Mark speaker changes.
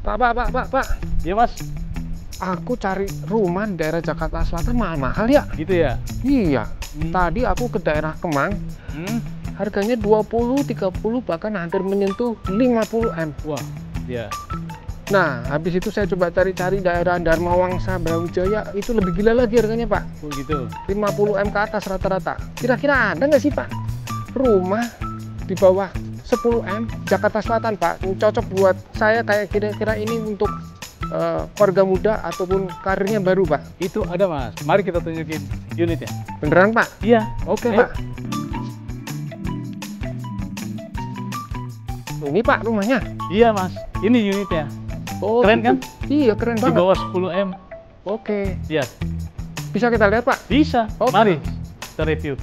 Speaker 1: Pak.
Speaker 2: Iya mas.
Speaker 1: Aku cari rumah di daerah Jakarta Selatan mahal-mahal ya?
Speaker 2: Gitu ya?
Speaker 1: Iya. Tadi aku ke daerah Kemang. Harganya 20, 30, bahkan hampir menyentuh 50 M.
Speaker 2: Wah, iya.
Speaker 1: Nah, habis itu saya coba cari-cari daerah Dharma Wangsa, Brawijaya, itu lebih gila lagi harganya, Pak.
Speaker 2: Oh gitu.
Speaker 1: 50 M ke atas rata-rata. Kira-kira ada nggak sih, Pak, rumah di bawah 10 M Jakarta Selatan, Pak? Cocok buat saya kayak kira-kira ini untuk keluarga muda ataupun karirnya baru, Pak.
Speaker 2: Itu ada mas. Mari kita tunjukin unitnya.
Speaker 1: Beneran, Pak?
Speaker 2: Iya.
Speaker 1: Oke,
Speaker 2: Ayo.
Speaker 1: Pak. Ini, Pak, rumahnya.
Speaker 2: Iya mas. Ini unitnya.
Speaker 1: Oh,
Speaker 2: Keren kan?
Speaker 1: Iya, keren
Speaker 2: Di
Speaker 1: banget.
Speaker 2: bawah 10 M.
Speaker 1: Oke.
Speaker 2: Iya.
Speaker 1: Bisa kita lihat, Pak?
Speaker 2: Bisa.
Speaker 1: Oke.
Speaker 2: Mari kita review.